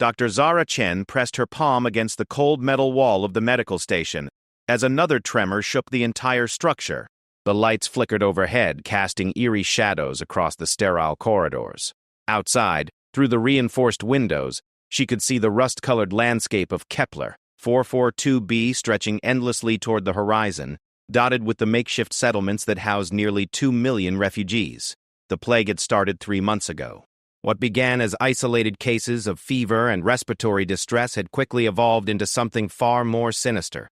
Dr. Zara Chen pressed her palm against the cold metal wall of the medical station as another tremor shook the entire structure. The lights flickered overhead, casting eerie shadows across the sterile corridors. Outside, through the reinforced windows, she could see the rust-colored landscape of Kepler, 442b stretching endlessly toward the horizon, dotted with the makeshift settlements that housed nearly 2 million refugees. The plague had started 3 months ago. What began as isolated cases of fever and respiratory distress had quickly evolved into something far more sinister.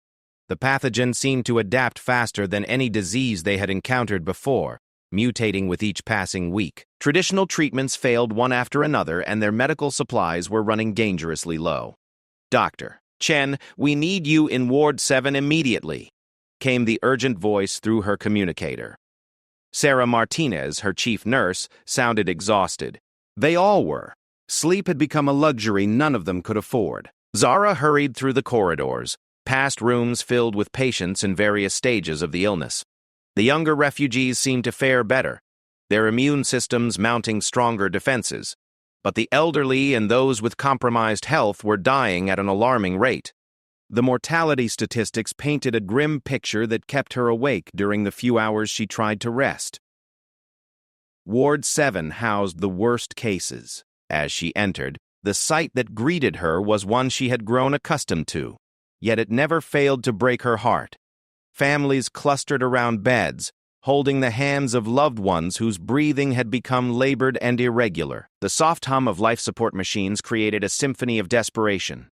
The pathogen seemed to adapt faster than any disease they had encountered before, mutating with each passing week. Traditional treatments failed one after another, and their medical supplies were running dangerously low. "Dr. Chen, we need you in Ward 7 immediately," came the urgent voice through her communicator. Sarah Martinez, her chief nurse, sounded exhausted. They all were. Sleep had become a luxury none of them could afford. Zara hurried through the corridors, past rooms filled with patients in various stages of the illness. The younger refugees seemed to fare better, their immune systems mounting stronger defenses. But the elderly and those with compromised health were dying at an alarming rate. The mortality statistics painted a grim picture that kept her awake during the few hours she tried to rest. Ward 7 housed the worst cases. As she entered, the sight that greeted her was one she had grown accustomed to, yet it never failed to break her heart. Families clustered around beds, holding the hands of loved ones whose breathing had become labored and irregular. The soft hum of life support machines created a symphony of desperation.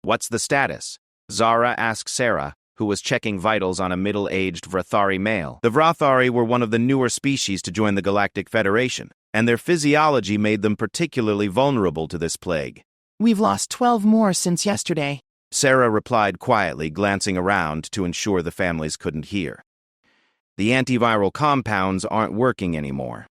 "What's the status?" Zara asked Sarah, who was checking vitals on a middle-aged Vrathari male. The Vrathari were one of the newer species to join the Galactic Federation, and their physiology made them particularly vulnerable to this plague. "We've lost 12 more since yesterday," Sarah replied quietly, glancing around to ensure the families couldn't hear. "The antiviral compounds aren't working anymore.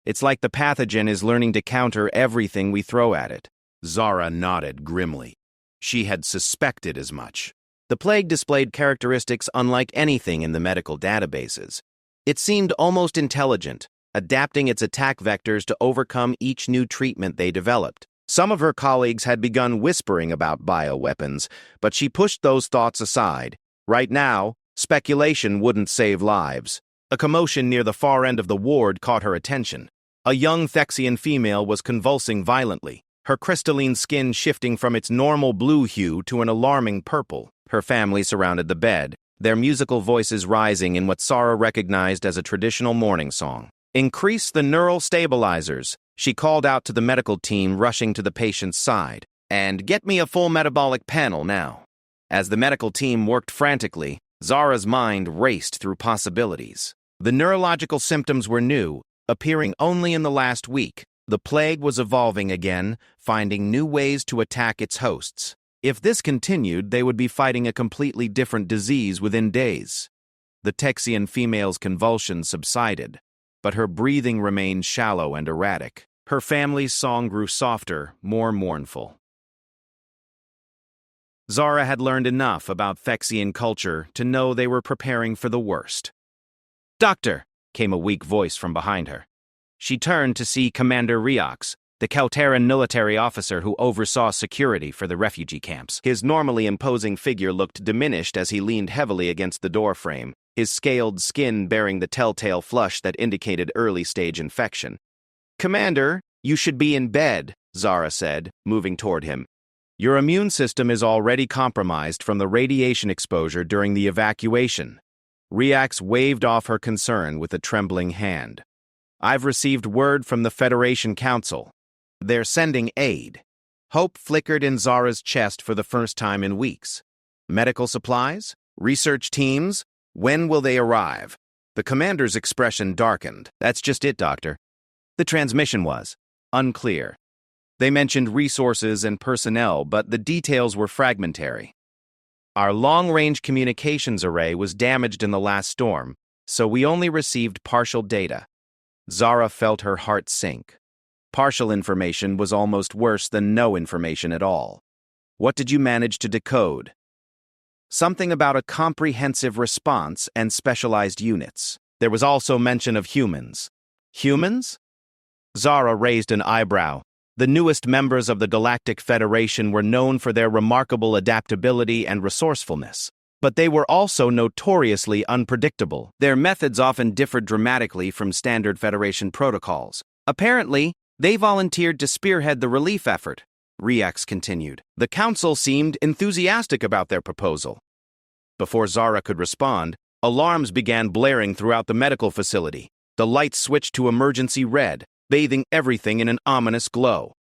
It's like the pathogen is learning to counter everything we throw at it." Zara nodded grimly. She had suspected as much. The plague displayed characteristics unlike anything in the medical databases. It seemed almost intelligent, adapting its attack vectors to overcome each new treatment they developed. Some of her colleagues had begun whispering about bioweapons, but she pushed those thoughts aside. Right now, speculation wouldn't save lives. A commotion near the far end of the ward caught her attention. A young Thexian female was convulsing violently, her crystalline skin shifting from its normal blue hue to an alarming purple. Her family surrounded the bed, their musical voices rising in what Zara recognized as a traditional morning song. "Increase the neural stabilizers," she called out to the medical team rushing to the patient's side. "And get me a full metabolic panel now." As the medical team worked frantically, Zara's mind raced through possibilities. The neurological symptoms were new, appearing only in the last week. The plague was evolving again, finding new ways to attack its hosts. If this continued, they would be fighting a completely different disease within days. The Texian female's convulsions subsided, but her breathing remained shallow and erratic. Her family's song grew softer, more mournful. Zara had learned enough about Thexian culture to know they were preparing for the worst. "Doctor," came a weak voice from behind her. She turned to see Commander Riox, the Kauteran military officer who oversaw security for the refugee camps. His normally imposing figure looked diminished as he leaned heavily against the doorframe, his scaled skin bearing the telltale flush that indicated early-stage infection. "Commander, you should be in bed," Zara said, moving toward him. "Your immune system is already compromised from the radiation exposure during the evacuation." Riox waved off her concern with a trembling hand. "I've received word from the Federation Council. They're sending aid." Hope flickered in Zara's chest for the first time in weeks. "Medical supplies? Research teams? When will they arrive?" The commander's expression darkened. "That's just it, Doctor." The transmission was unclear. They mentioned resources and personnel, but the details were fragmentary. "Our long-range communications array was damaged in the last storm, so we only received partial data." Zara felt her heart sink. Partial information was almost worse than no information at all. "What did you manage to decode?" "Something about a comprehensive response and specialized units. There was also mention of humans." "Humans?" Zara raised an eyebrow. The newest members of the Galactic Federation were known for their remarkable adaptability and resourcefulness. But they were also notoriously unpredictable. Their methods often differed dramatically from standard Federation protocols. Apparently, they volunteered to spearhead the relief effort. Rex continued. The Council seemed enthusiastic about their proposal. Before Zara could respond, alarms began blaring throughout the medical facility. The lights switched to emergency red, bathing everything in an ominous glow.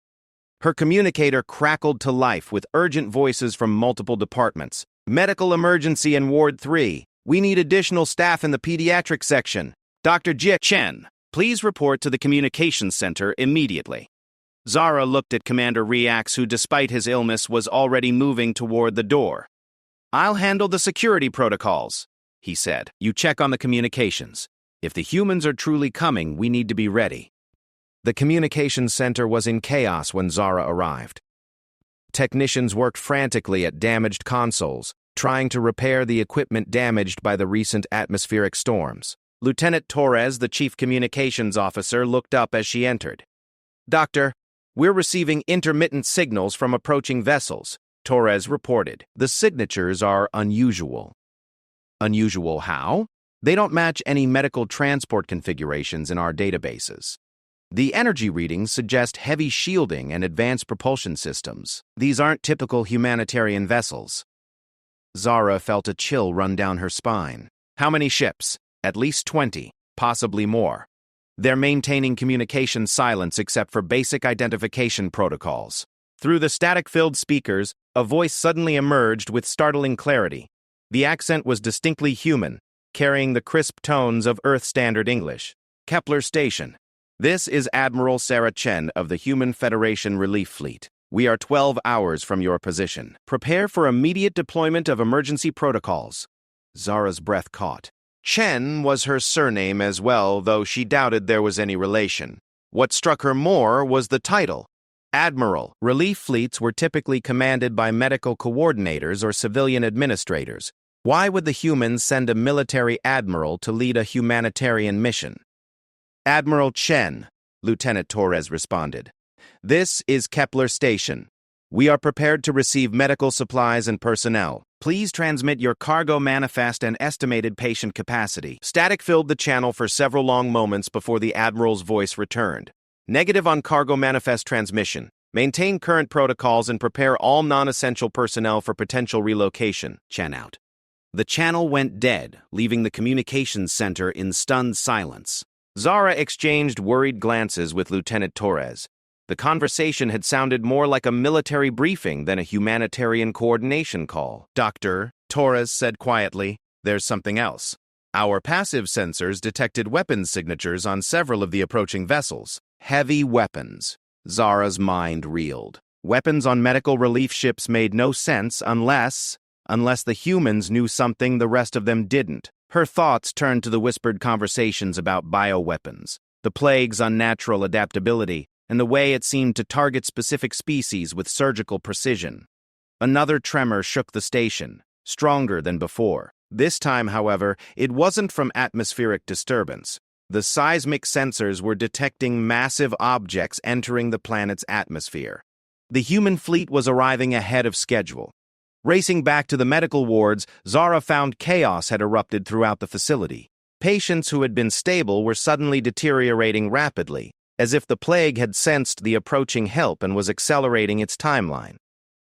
Her communicator crackled to life with urgent voices from multiple departments. Medical emergency in Ward 3. We need additional staff in the pediatric section. Dr. Jie Chen, please report to the communications center immediately. Zara looked at Commander Rex, who despite his illness was already moving toward the door. I'll handle the security protocols, he said. You check on the communications. If the humans are truly coming, we need to be ready. The communications center was in chaos when Zara arrived. Technicians worked frantically at damaged consoles, trying to repair the equipment damaged by the recent atmospheric storms. Lieutenant Torres, the chief communications officer, looked up as she entered. Doctor, we're receiving intermittent signals from approaching vessels, Torres reported. The signatures are unusual. Unusual how? They don't match any medical transport configurations in our databases. The energy readings suggest heavy shielding and advanced propulsion systems. These aren't typical humanitarian vessels. Zara felt a chill run down her spine. How many ships? At least 20, possibly more. They're maintaining communication silence except for basic identification protocols. Through the static-filled speakers, a voice suddenly emerged with startling clarity. The accent was distinctly human, carrying the crisp tones of Earth Standard English. Kepler Station. This is Admiral Sarah Chen of the Human Federation Relief Fleet. We are 12 hours from your position. Prepare for immediate deployment of emergency protocols. Zara's breath caught. Chen was her surname as well, though she doubted there was any relation. What struck her more was the title. Admiral. Relief fleets were typically commanded by medical coordinators or civilian administrators. Why would the humans send a military admiral to lead a humanitarian mission? Admiral Chen, Lieutenant Torres responded. This is Kepler Station. We are prepared to receive medical supplies and personnel. Please transmit your cargo manifest and estimated patient capacity. Static filled the channel for several long moments before the Admiral's voice returned. Negative on cargo manifest transmission. Maintain current protocols and prepare all non-essential personnel for potential relocation. Chen out. The channel went dead, leaving the communications center in stunned silence. Zara exchanged worried glances with Lieutenant Torres. The conversation had sounded more like a military briefing than a humanitarian coordination call. Doctor, Torres said quietly, there's something else. Our passive sensors detected weapons signatures on several of the approaching vessels. Heavy weapons. Zara's mind reeled. Weapons on medical relief ships made no sense unless the humans knew something the rest of them didn't. Her thoughts turned to the whispered conversations about bioweapons, the plague's unnatural adaptability, and the way it seemed to target specific species with surgical precision. Another tremor shook the station, stronger than before. This time, however, it wasn't from atmospheric disturbance. The seismic sensors were detecting massive objects entering the planet's atmosphere. The human fleet was arriving ahead of schedule. Racing back to the medical wards, Zara found chaos had erupted throughout the facility. Patients who had been stable were suddenly deteriorating rapidly, as if the plague had sensed the approaching help and was accelerating its timeline.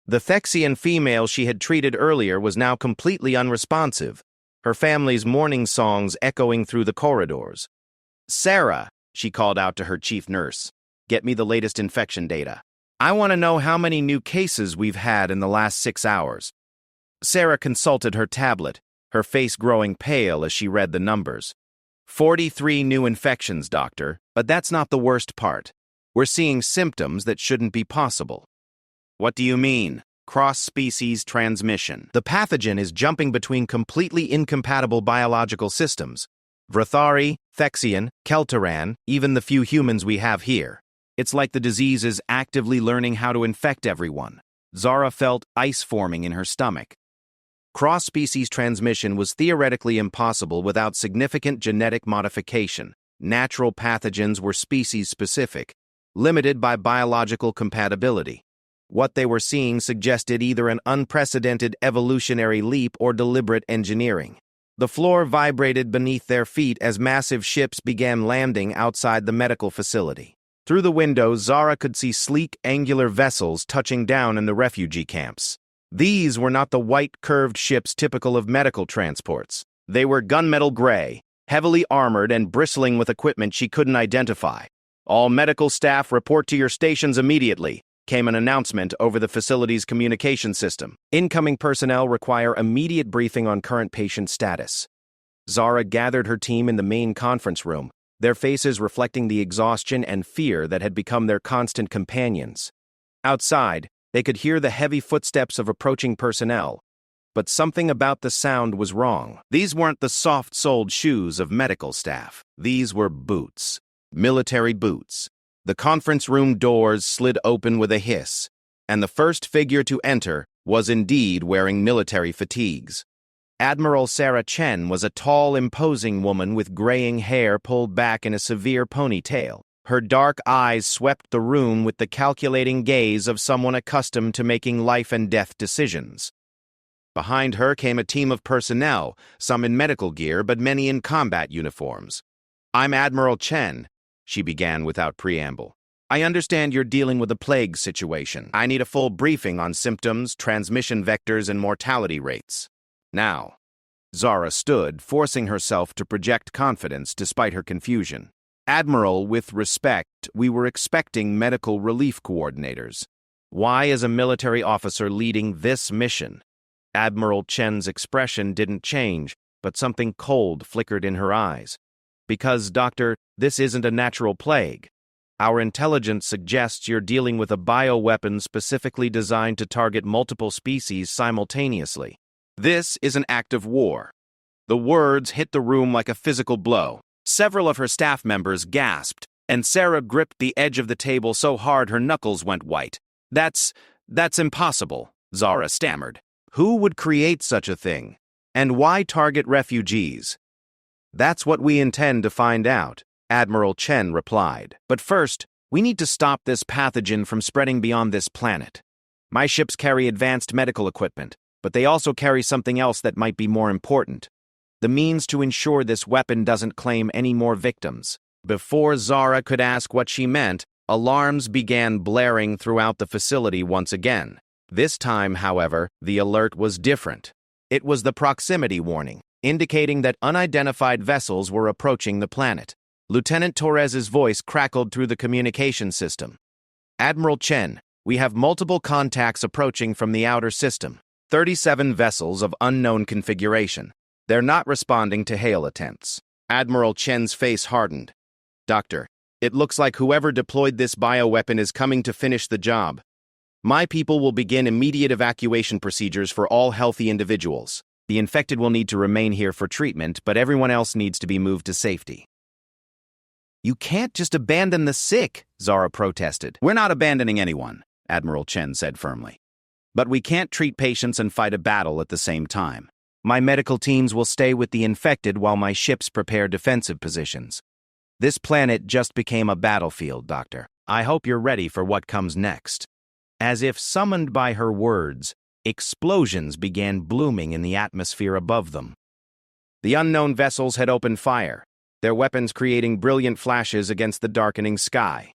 The Thexian female she had treated earlier was now completely unresponsive, her family's mourning songs echoing through the corridors. Sarah, she called out to her chief nurse, get me the latest infection data. I want to know how many new cases we've had in the last 6 hours. Sarah consulted her tablet, her face growing pale as she read the numbers. 43 new infections, doctor, but that's not the worst part. We're seeing symptoms that shouldn't be possible. What do you mean? Cross-species transmission. The pathogen is jumping between completely incompatible biological systems. Vrathari, Thexian, Keltaran, even the few humans we have here. It's like the disease is actively learning how to infect everyone. Zara felt ice forming in her stomach. Cross-species transmission was theoretically impossible without significant genetic modification. Natural pathogens were species-specific. limited by biological compatibility. What they were seeing suggested either an unprecedented evolutionary leap or deliberate engineering. The floor vibrated beneath their feet as massive ships began landing outside the medical facility. Through the windows, Zara could see sleek, angular vessels touching down in the refugee camps. These were not the white, curved ships typical of medical transports. They were gunmetal gray, heavily armored and bristling with equipment she couldn't identify. "All medical staff report to your stations immediately," came an announcement over the facility's communication system. Incoming personnel require immediate briefing on current patient status. Zara gathered her team in the main conference room, their faces reflecting the exhaustion and fear that had become their constant companions. Outside, they could hear the heavy footsteps of approaching personnel, but something about the sound was wrong. These weren't the soft-soled shoes of medical staff. These were boots. Military boots. The conference room doors slid open with a hiss, and the first figure to enter was indeed wearing military fatigues. Admiral Sarah Chen was a tall, imposing woman with graying hair pulled back in a severe ponytail. Her dark eyes swept the room with the calculating gaze of someone accustomed to making life-and-death decisions. Behind her came a team of personnel, some in medical gear but many in combat uniforms. "I'm Admiral Chen," she began without preamble. "I understand you're dealing with a plague situation. I need a full briefing on symptoms, transmission vectors, and mortality rates. Now." Zara stood, forcing herself to project confidence despite her confusion. "Admiral, with respect, we were expecting medical relief coordinators. Why is a military officer leading this mission?" Admiral Chen's expression didn't change, but something cold flickered in her eyes. "Because, Doctor, this isn't a natural plague. Our intelligence suggests you're dealing with a bioweapon specifically designed to target multiple species simultaneously. This is an act of war." The words hit the room like a physical blow. Several of her staff members gasped, and Sarah gripped the edge of the table so hard her knuckles went white. That's impossible," Zara stammered. "Who would create such a thing? And why target refugees?" "That's what we intend to find out," Admiral Chen replied. "But first, we need to stop this pathogen from spreading beyond this planet. My ships carry advanced medical equipment, but they also carry something else that might be more important: the means to ensure this weapon doesn't claim any more victims." Before Zara could ask what she meant, alarms began blaring throughout the facility once again. This time, however, the alert was different. It was the proximity warning, indicating that unidentified vessels were approaching the planet. Lieutenant Torres's voice crackled through the communication system. "Admiral Chen, we have multiple contacts approaching from the outer system. 37 vessels of unknown configuration. They're not responding to hail attempts." Admiral Chen's face hardened. "Doctor, it looks like whoever deployed this bioweapon is coming to finish the job. My people will begin immediate evacuation procedures for all healthy individuals. The infected will need to remain here for treatment, but everyone else needs to be moved to safety." "You can't just abandon the sick," Zara protested. "We're not abandoning anyone," Admiral Chen said firmly. "But we can't treat patients and fight a battle at the same time. My medical teams will stay with the infected while my ships prepare defensive positions. This planet just became a battlefield, Doctor. I hope you're ready for what comes next." As if summoned by her words, explosions began blooming in the atmosphere above them. The unknown vessels had opened fire, their weapons creating brilliant flashes against the darkening sky.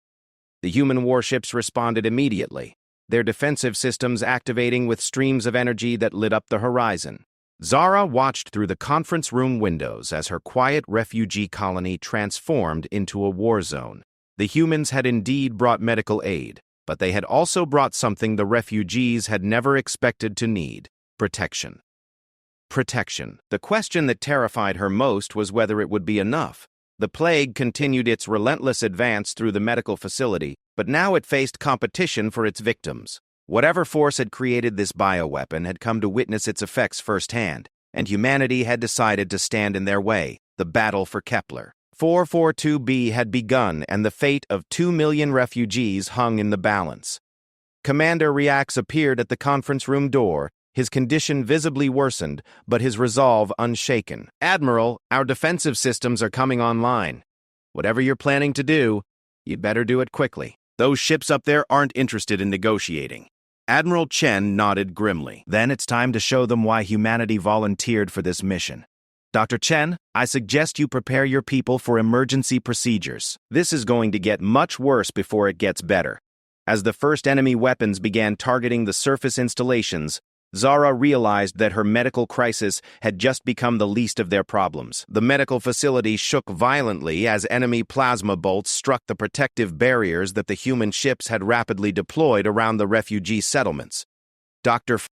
The human warships responded immediately, their defensive systems activating with streams of energy that lit up the horizon. Zara watched through the conference room windows as her quiet refugee colony transformed into a war zone. The humans had indeed brought medical aid, but they had also brought something the refugees had never expected to need: protection. Protection. The question that terrified her most was whether it would be enough. The plague continued its relentless advance through the medical facility, but now it faced competition for its victims. Whatever force had created this bioweapon had come to witness its effects firsthand, and humanity had decided to stand in their way: the battle for Kepler. 442b had begun, and the fate of 2 million refugees hung in the balance. Commander Riax appeared at the conference room door, his condition visibly worsened, but his resolve unshaken. "Admiral, our defensive systems are coming online. Whatever you're planning to do, you'd better do it quickly." Those ships up there aren't interested in negotiating. Admiral Chen nodded grimly. Then it's time to show them why humanity volunteered for this mission. Dr. Chen, I suggest you prepare your people for emergency procedures. This is going to get much worse before it gets better. As the first enemy weapons began targeting the surface installations, Zara realized that her medical crisis had just become the least of their problems. The medical facility shook violently as enemy plasma bolts struck the protective barriers that the human ships had rapidly deployed around the refugee settlements.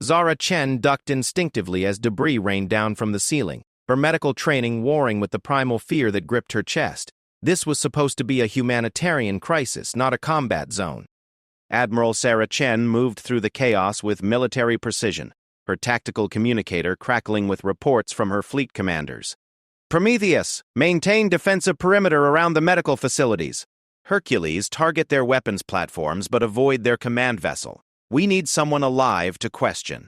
Zara Chen ducked instinctively as debris rained down from the ceiling, her medical training warring with the primal fear that gripped her chest. This was supposed to be a humanitarian crisis, not a combat zone. Admiral Sarah Chen moved through the chaos with military precision, her tactical communicator crackling with reports from her fleet commanders. Prometheus, maintain defensive perimeter around the medical facilities. Hercules, target their weapons platforms but avoid their command vessel. We need someone alive to question.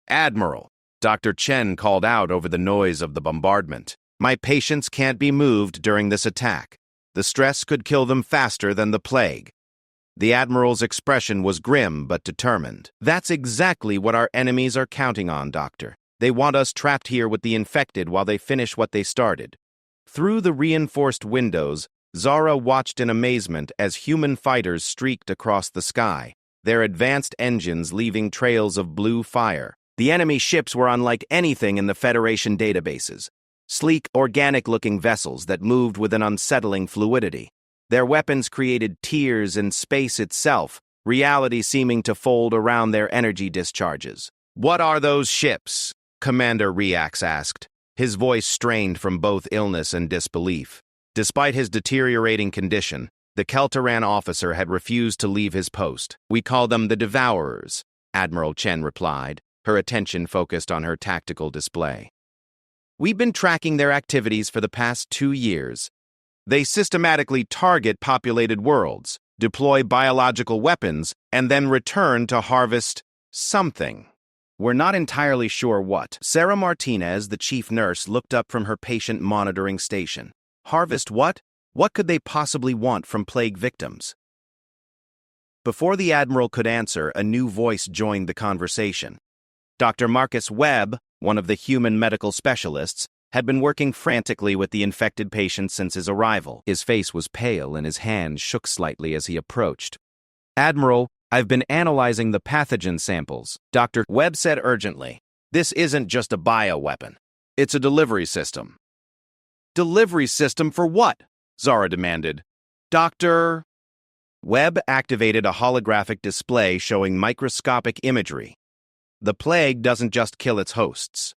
Admiral, Dr. Chen called out over the noise of the bombardment. My patients can't be moved during this attack. The stress could kill them faster than the plague. The Admiral's expression was grim but determined. That's exactly what our enemies are counting on, Doctor. They want us trapped here with the infected while they finish what they started. Through the reinforced windows, Zara watched in amazement as human fighters streaked across the sky, their advanced engines leaving trails of blue fire. The enemy ships were unlike anything in the Federation databases. Sleek, organic-looking vessels that moved with an unsettling fluidity. Their weapons created tears in space itself, reality seeming to fold around their energy discharges. What are those ships? Commander Reax asked, his voice strained from both illness and disbelief. Despite his deteriorating condition, the Keltaran officer had refused to leave his post. We call them the Devourers, Admiral Chen replied, her attention focused on her tactical display. We've been tracking their activities for the past 2 years. They systematically target populated worlds, deploy biological weapons, and then return to harvest something. We're not entirely sure what. Sarah Martinez, the chief nurse, looked up from her patient monitoring station. Harvest what? What could they possibly want from plague victims? Before the Admiral could answer, a new voice joined the conversation. Dr. Marcus Webb, one of the human medical specialists, had been working frantically with the infected patient since his arrival. His face was pale and his hand shook slightly as he approached. Admiral, I've been analyzing the pathogen samples, Dr. Webb said urgently. This isn't just a bioweapon. It's a delivery system. Delivery system for what? Zara demanded. Dr. Webb activated a holographic display showing microscopic imagery. The plague doesn't just kill its hosts.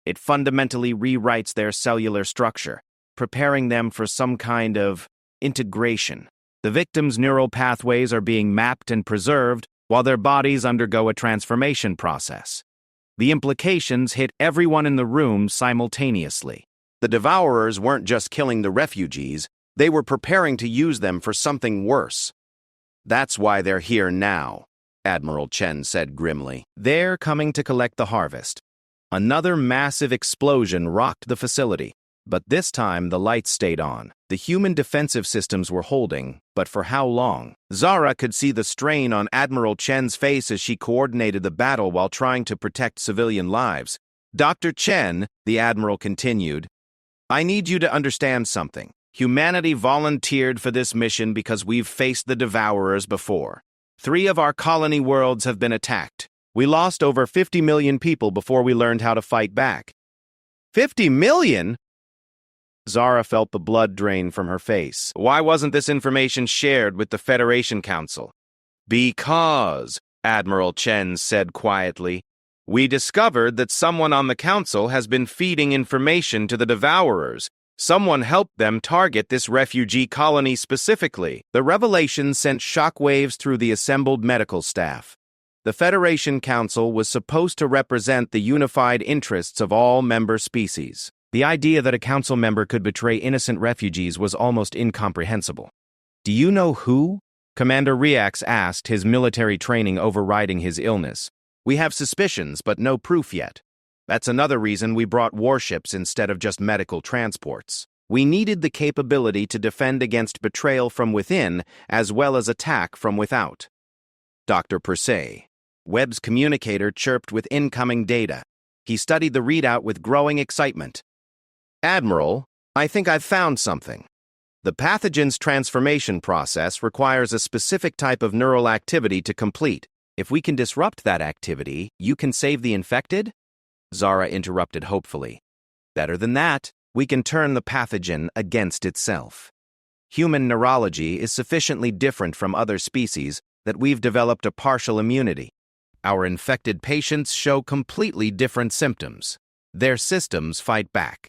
It fundamentally rewrites their cellular structure, preparing them for some kind of integration. The victims' neural pathways are being mapped and preserved while their bodies undergo a transformation process. The implications hit everyone in the room simultaneously. The Devourers weren't just killing the refugees, they were preparing to use them for something worse. That's why they're here now, Admiral Chen said grimly. They're coming to collect the harvest. Another massive explosion rocked the facility, but this time the lights stayed on. The human defensive systems were holding, but for how long? Zara could see the strain on Admiral Chen's face as she coordinated the battle while trying to protect civilian lives. Dr. Chen, the Admiral continued, I need you to understand something. Humanity volunteered for this mission because we've faced the Devourers before. 3 of our colony worlds have been attacked. We lost over 50 million people before we learned how to fight back. 50 million? Zara felt the blood drain from her face. Why wasn't this information shared with the Federation Council? Because, Admiral Chen said quietly, we discovered that someone on the Council has been feeding information to the Devourers. Someone helped them target this refugee colony specifically. The revelation sent shockwaves through the assembled medical staff. The Federation Council was supposed to represent the unified interests of all member species. The idea that a council member could betray innocent refugees was almost incomprehensible. Do you know who? Commander Reax asked, his military training overriding his illness. We have suspicions, but no proof yet. That's another reason we brought warships instead of just medical transports. We needed the capability to defend against betrayal from within as well as attack from without. Dr. Persay. Webb's communicator chirped with incoming data. He studied the readout with growing excitement. Admiral, I think I've found something. The pathogen's transformation process requires a specific type of neural activity to complete. If we can disrupt that activity, you can save the infected? Zara interrupted hopefully. Better than that, we can turn the pathogen against itself. Human neurology is sufficiently different from other species that we've developed a partial immunity. Our infected patients show completely different symptoms. Their systems fight back.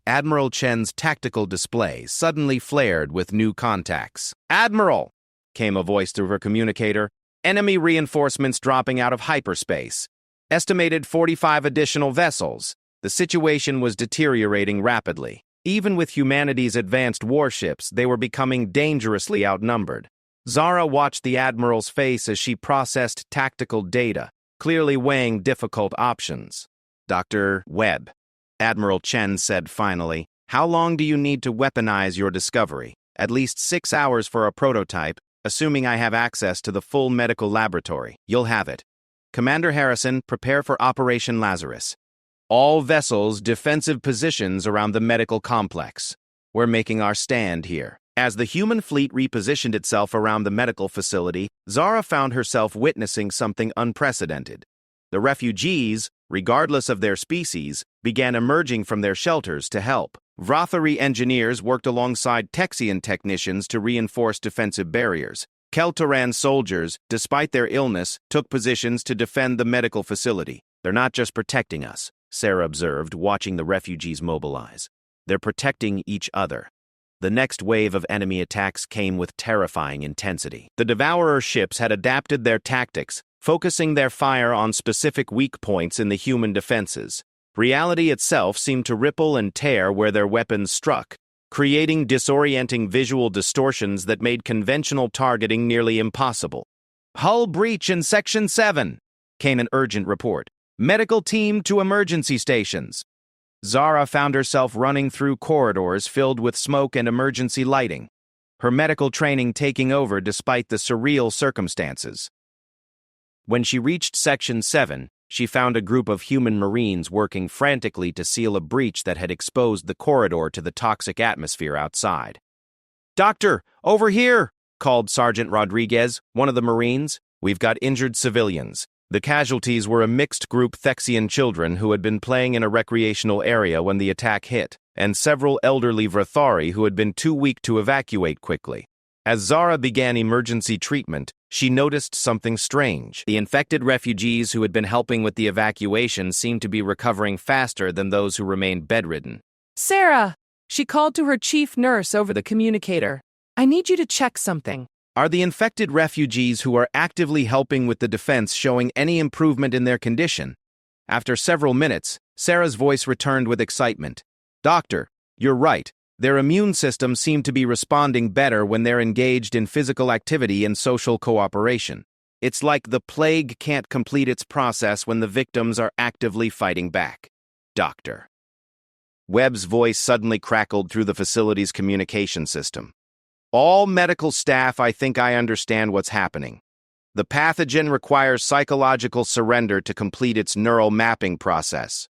Admiral Chen's tactical display suddenly flared with new contacts. Admiral! Came a voice through her communicator. Enemy reinforcements dropping out of hyperspace. Estimated 45 additional vessels. The situation was deteriorating rapidly. Even with humanity's advanced warships, they were becoming dangerously outnumbered. Zara watched the Admiral's face as she processed tactical data, clearly weighing difficult options. Dr. Webb, Admiral Chen said finally, how long do you need to weaponize your discovery? At least 6 hours for a prototype, assuming I have access to the full medical laboratory. You'll have it. Commander Harrison, prepare for Operation Lazarus. All vessels, defensive positions around the medical complex. We're making our stand here. As the human fleet repositioned itself around the medical facility, Zara found herself witnessing something unprecedented. The refugees, regardless of their species, began emerging from their shelters to help. Vrothari engineers worked alongside Texian technicians to reinforce defensive barriers. Keltaran soldiers, despite their illness, took positions to defend the medical facility. They're not just protecting us, Sarah observed, watching the refugees mobilize. They're protecting each other. The next wave of enemy attacks came with terrifying intensity. The Devourer ships had adapted their tactics, focusing their fire on specific weak points in the human defenses. Reality itself seemed to ripple and tear where their weapons struck, creating disorienting visual distortions that made conventional targeting nearly impossible. Hull breach in Section 7, came an urgent report. Medical team to emergency stations. Zara found herself running through corridors filled with smoke and emergency lighting, her medical training taking over despite the surreal circumstances. When she reached Section 7, she found a group of human Marines working frantically to seal a breach that had exposed the corridor to the toxic atmosphere outside. "Doctor, over here!" called Sergeant Rodriguez, one of the Marines. "We've got injured civilians." The casualties were a mixed group Thexian children who had been playing in a recreational area when the attack hit, and several elderly Vrothari who had been too weak to evacuate quickly. As Zara began emergency treatment, she noticed something strange. The infected refugees who had been helping with the evacuation seemed to be recovering faster than those who remained bedridden. Sarah! She called to her chief nurse over the communicator. I need you to check something. Are the infected refugees who are actively helping with the defense showing any improvement in their condition? After several minutes, Sarah's voice returned with excitement. Doctor, you're right. Their immune systems seem to be responding better when they're engaged in physical activity and social cooperation. It's like the plague can't complete its process when the victims are actively fighting back. Doctor. Webb's voice suddenly crackled through the facility's communication system. All medical staff, I think I understand what's happening. The pathogen requires psychological surrender to complete its neural mapping process.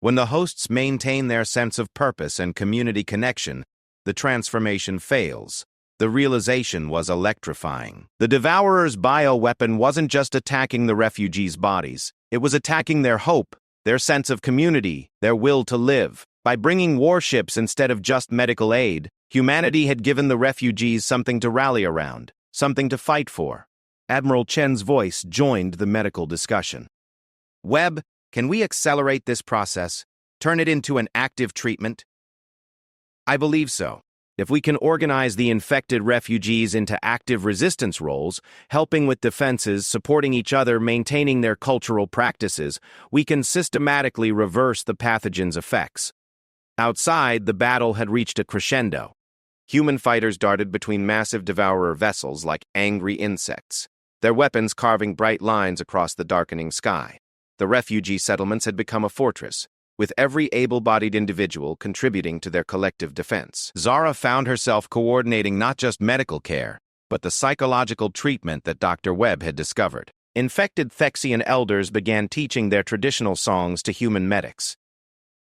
When the hosts maintain their sense of purpose and community connection, the transformation fails. The realization was electrifying. The Devourer's bioweapon wasn't just attacking the refugees' bodies. It was attacking their hope, their sense of community, their will to live. By bringing warships instead of just medical aid, humanity had given the refugees something to rally around, something to fight for. Admiral Chen's voice joined the medical discussion. Webb, can we accelerate this process? Turn it into an active treatment? I believe so. If we can organize the infected refugees into active resistance roles, helping with defenses, supporting each other, maintaining their cultural practices, we can systematically reverse the pathogen's effects. Outside, the battle had reached a crescendo. Human fighters darted between massive devourer vessels like angry insects, their weapons carving bright lines across the darkening sky. The refugee settlements had become a fortress, with every able-bodied individual contributing to their collective defense. Zara found herself coordinating not just medical care, but the psychological treatment that Dr. Webb had discovered. Infected Thexian elders began teaching their traditional songs to human medics.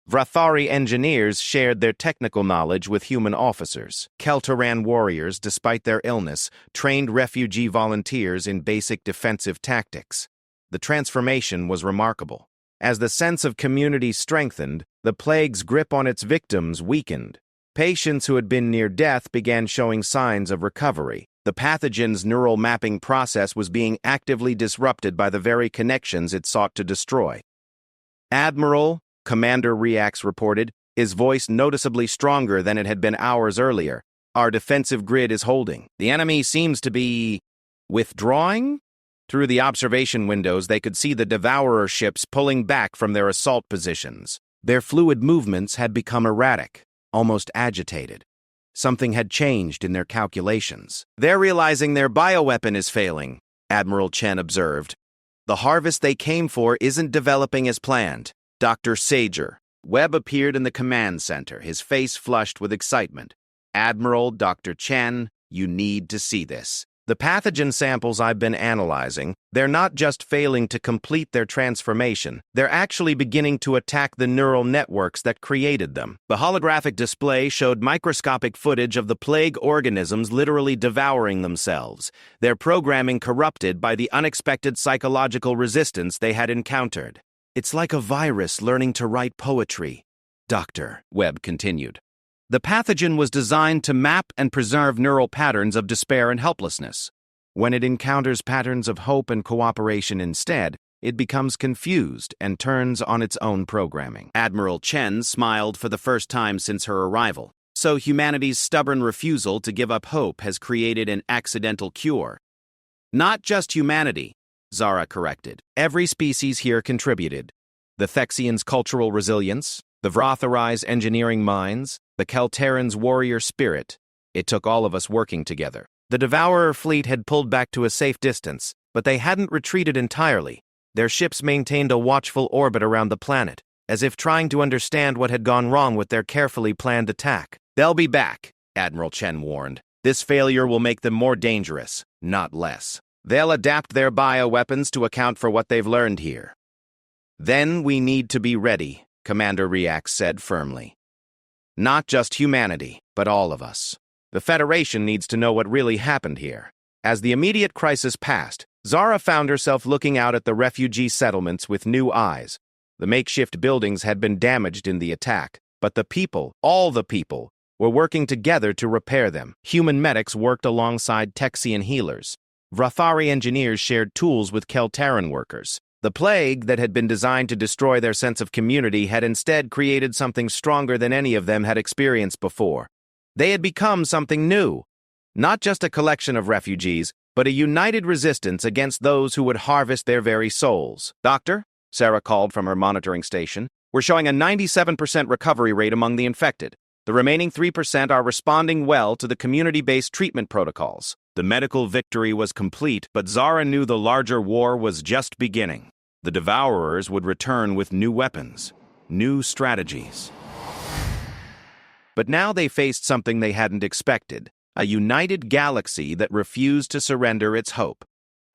Vrathari engineers shared their technical knowledge with human officers. Keltaran warriors, despite their illness, trained refugee volunteers in basic defensive tactics. The transformation was remarkable. As the sense of community strengthened, the plague's grip on its victims weakened. Patients who had been near death began showing signs of recovery. The pathogen's neural mapping process was being actively disrupted by the very connections it sought to destroy. "Admiral," Commander Reax reported, his voice noticeably stronger than it had been hours earlier, "our defensive grid is holding. The enemy seems to be withdrawing?" Through the observation windows, they could see the Devourer ships pulling back from their assault positions. Their fluid movements had become erratic, almost agitated. Something had changed in their calculations. "They're realizing their bioweapon is failing," Admiral Chen observed. "The harvest they came for isn't developing as planned." Dr. Sager. Webb appeared in the command center, his face flushed with excitement. "Admiral, Dr. Chen, you need to see this. The pathogen samples I've been analyzing, they're not just failing to complete their transformation, they're actually beginning to attack the neural networks that created them." The holographic display showed microscopic footage of the plague organisms literally devouring themselves, their programming corrupted by the unexpected psychological resistance they had encountered. "It's like a virus learning to write poetry," Dr. Webb continued. "The pathogen was designed to map and preserve neural patterns of despair and helplessness. When it encounters patterns of hope and cooperation instead, it becomes confused and turns on its own programming." Admiral Chen smiled for the first time since her arrival. "So humanity's stubborn refusal to give up hope has created an accidental cure." "Not just humanity," Zara corrected. "Every species here contributed. The Thexians' cultural resilience, the Vrathari's engineering minds, the Keltaran's warrior spirit. It took all of us working together." The Devourer fleet had pulled back to a safe distance, but they hadn't retreated entirely. Their ships maintained a watchful orbit around the planet, as if trying to understand what had gone wrong with their carefully planned attack. "They'll be back," Admiral Chen warned. "This failure will make them more dangerous, not less. They'll adapt their bioweapons to account for what they've learned here." "Then we need to be ready," Commander Reax said firmly. "Not just humanity, but all of us. The Federation needs to know what really happened here." As the immediate crisis passed, Zara found herself looking out at the refugee settlements with new eyes. The makeshift buildings had been damaged in the attack, but the people, all the people, were working together to repair them. Human medics worked alongside Texian healers. Vrathari engineers shared tools with Keltaran workers. The plague that had been designed to destroy their sense of community had instead created something stronger than any of them had experienced before. They had become something new. Not just a collection of refugees, but a united resistance against those who would harvest their very souls. "Doctor," Sarah called from her monitoring station, "we're showing a 97% recovery rate among the infected. The remaining 3% are responding well to the community-based treatment protocols." The medical victory was complete, but Zara knew the larger war was just beginning. The Devourers would return with new weapons, new strategies. But now they faced something they hadn't expected, a united galaxy that refused to surrender its hope.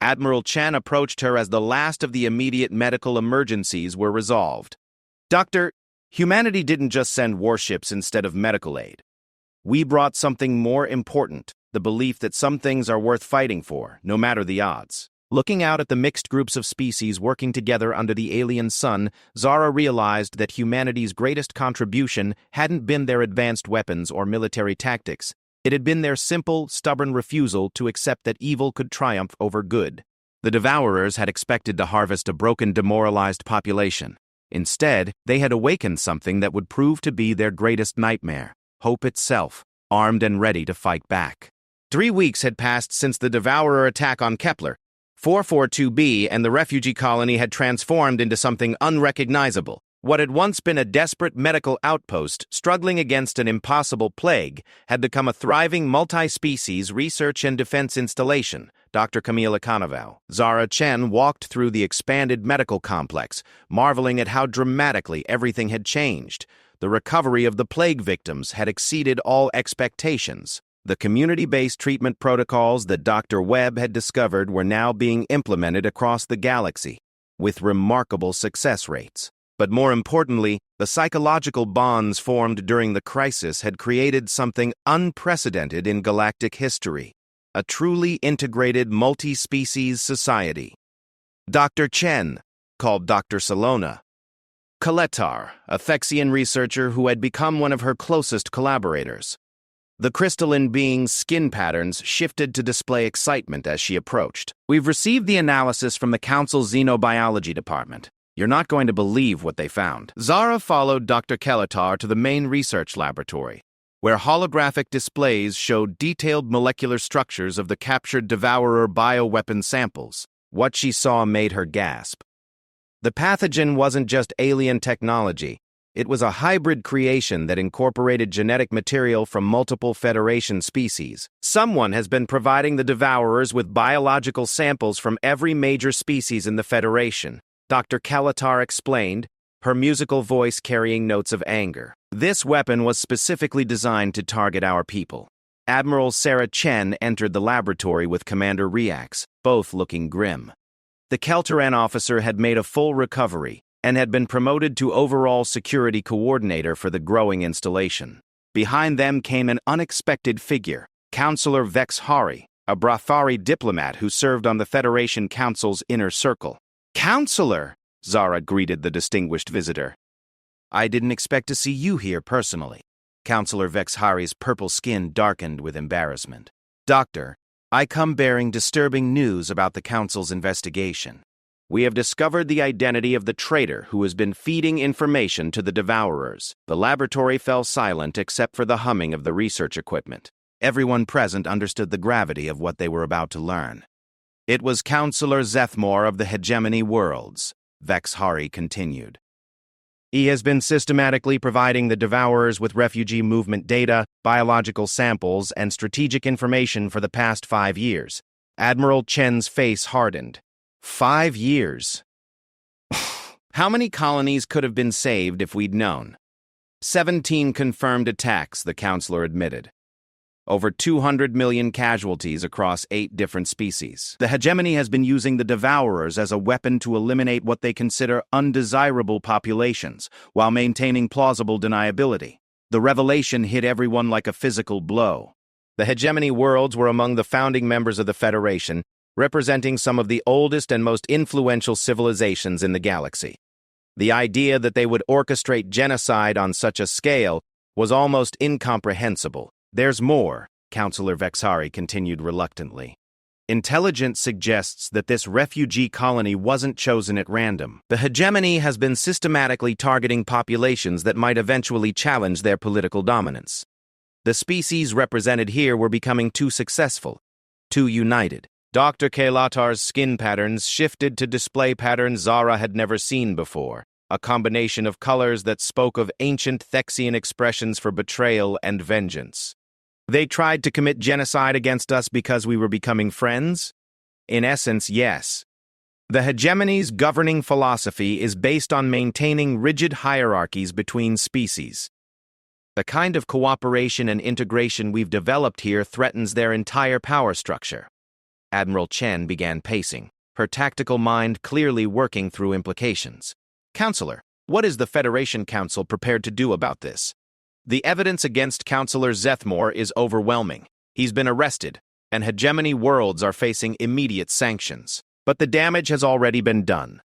Admiral Chen approached her as the last of the immediate medical emergencies were resolved. "Doctor, humanity didn't just send warships instead of medical aid. We brought something more important, the belief that some things are worth fighting for, no matter the odds." Looking out at the mixed groups of species working together under the alien sun, Zara realized that humanity's greatest contribution hadn't been their advanced weapons or military tactics. It had been their simple, stubborn refusal to accept that evil could triumph over good. The Devourers had expected to harvest a broken, demoralized population. Instead, they had awakened something that would prove to be their greatest nightmare, hope itself, armed and ready to fight back. 3 weeks had passed since the Devourer attack on Kepler. 442b and the refugee colony had transformed into something unrecognizable. What had once been a desperate medical outpost struggling against an impossible plague had become a thriving multi-species research and defense installation, Dr. Camila Canaval. Zara Chen walked through the expanded medical complex, marveling at how dramatically everything had changed. The recovery of the plague victims had exceeded all expectations. The community-based treatment protocols that Dr. Webb had discovered were now being implemented across the galaxy, with remarkable success rates. But more importantly, the psychological bonds formed during the crisis had created something unprecedented in galactic history, a truly integrated multi-species society. Dr. Chen, called Dr. Salona, Kaletar, a Thexian researcher who had become one of her closest collaborators. The crystalline being's skin patterns shifted to display excitement as she approached. "We've received the analysis from the Council's Xenobiology Department. You're not going to believe what they found." Zara followed Dr. Kaletar to the main research laboratory, where holographic displays showed detailed molecular structures of the captured Devourer bioweapon samples. What she saw made her gasp. The pathogen wasn't just alien technology. It was a hybrid creation that incorporated genetic material from multiple Federation species. Someone has been providing the Devourers with biological samples from every major species in the Federation, Dr. Kalatar explained, her musical voice carrying notes of anger. This weapon was specifically designed to target our people. Admiral Sarah Chen entered the laboratory with Commander Riax, both looking grim. The Kelteran officer had made a full recovery and had been promoted to overall security coordinator for the growing installation. Behind them came an unexpected figure, Counselor Vex Hari, a Brathari diplomat who served on the Federation Council's inner circle. "Counselor," Zara greeted the distinguished visitor. "I didn't expect to see you here personally." Counselor Vex Hari's purple skin darkened with embarrassment. "Doctor, I come bearing disturbing news about the Council's investigation. We have discovered the identity of the traitor who has been feeding information to the Devourers." The laboratory fell silent except for the humming of the research equipment. Everyone present understood the gravity of what they were about to learn. "It was Counselor Zethmore of the Hegemony Worlds," Vex Hari continued. "He has been systematically providing the Devourers with refugee movement data, biological samples, and strategic information for the past 5 years." Admiral Chen's face hardened. 5 years. How many colonies could have been saved if we'd known? 17 confirmed attacks, the counselor admitted. Over 200 million casualties across 8 different species. The hegemony has been using the Devourers as a weapon to eliminate what they consider undesirable populations, while maintaining plausible deniability. The revelation hit everyone like a physical blow. The Hegemony Worlds were among the founding members of the Federation, representing some of the oldest and most influential civilizations in the galaxy. The idea that they would orchestrate genocide on such a scale was almost incomprehensible. "There's more," Counselor Vexari continued reluctantly. "Intelligence suggests that this refugee colony wasn't chosen at random. The hegemony has been systematically targeting populations that might eventually challenge their political dominance. The species represented here were becoming too successful, too united." Dr. Kalatar's skin patterns shifted to display patterns Zara had never seen before, a combination of colors that spoke of ancient Thexian expressions for betrayal and vengeance. "They tried to commit genocide against us because we were becoming friends? In essence, yes. The hegemony's governing philosophy is based on maintaining rigid hierarchies between species. The kind of cooperation and integration we've developed here threatens their entire power structure." Admiral Chen began pacing, her tactical mind clearly working through implications. "Counselor, what is the Federation Council prepared to do about this? The evidence against Counselor Zethmore is overwhelming. He's been arrested, and Hegemony Worlds are facing immediate sanctions. But the damage has already been done.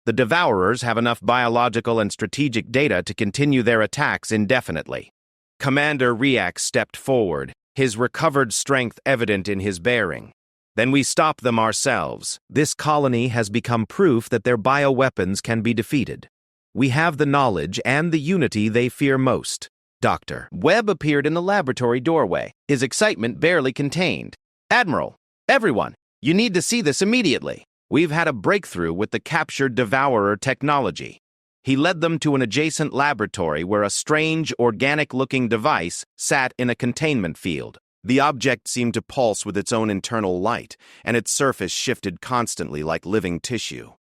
The Devourers have enough biological and strategic data to continue their attacks indefinitely." Commander Riak stepped forward, his recovered strength evident in his bearing. "Then we stop them ourselves. This colony has become proof that their bioweapons can be defeated. We have the knowledge and the unity they fear most." Dr. Webb appeared in the laboratory doorway, his excitement barely contained. "Admiral, everyone, you need to see this immediately. We've had a breakthrough with the captured Devourer technology." He led them to an adjacent laboratory where a strange, organic-looking device sat in a containment field. The object seemed to pulse with its own internal light, and its surface shifted constantly like living tissue.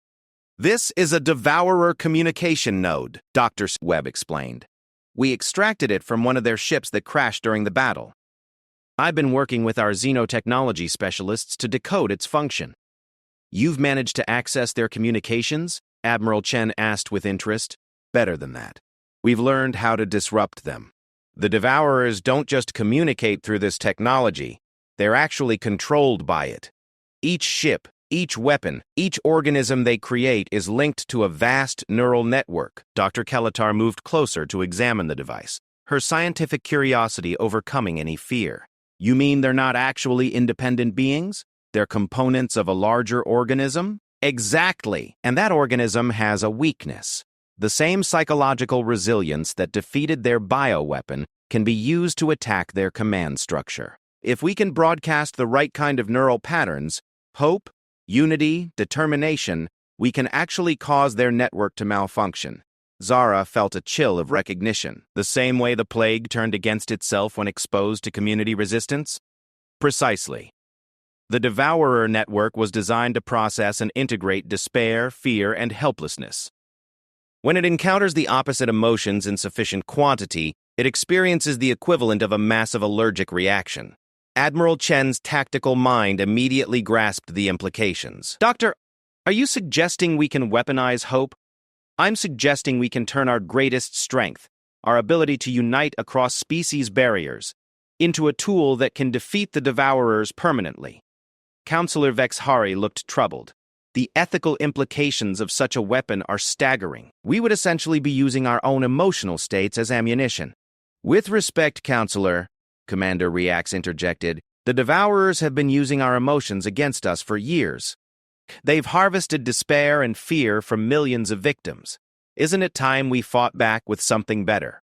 "This is a Devourer communication node," Dr. Webb explained. "We extracted it from one of their ships that crashed during the battle. I've been working with our xenotechnology specialists to decode its function." "You've managed to access their communications?" Admiral Chen asked with interest. "Better than that. We've learned how to disrupt them. The Devourers don't just communicate through this technology, they're actually controlled by it. Each ship, each weapon, each organism they create is linked to a vast neural network." Dr. Kelatar moved closer to examine the device, her scientific curiosity overcoming any fear. "You mean they're not actually independent beings? They're components of a larger organism?" "Exactly, and that organism has a weakness. The same psychological resilience that defeated their bioweapon can be used to attack their command structure. If we can broadcast the right kind of neural patterns, hope, unity, determination, we can actually cause their network to malfunction." Zara felt a chill of recognition, the same way the plague turned against itself when exposed to community resistance. Precisely. The Devourer network was designed to process and integrate despair, fear, and helplessness. When it encounters the opposite emotions in sufficient quantity, it experiences the equivalent of a massive allergic reaction. Admiral Chen's tactical mind immediately grasped the implications. "Doctor, are you suggesting we can weaponize hope?" "I'm suggesting we can turn our greatest strength, our ability to unite across species barriers, into a tool that can defeat the Devourers permanently." Counselor Vexhari looked troubled. "The ethical implications of such a weapon are staggering. We would essentially be using our own emotional states as ammunition." "With respect, Counselor," Commander Reax interjected, "the Devourers have been using our emotions against us for years. They've harvested despair and fear from millions of victims. Isn't it time we fought back with something better?"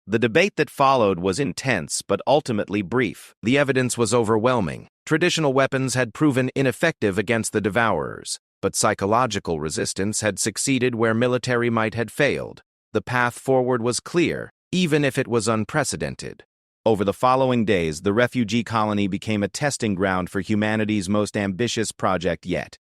The debate that followed was intense but ultimately brief. The evidence was overwhelming. Traditional weapons had proven ineffective against the Devourers, but psychological resistance had succeeded where military might had failed. The path forward was clear, even if it was unprecedented. Over the following days, the refugee colony became a testing ground for humanity's most ambitious project yet.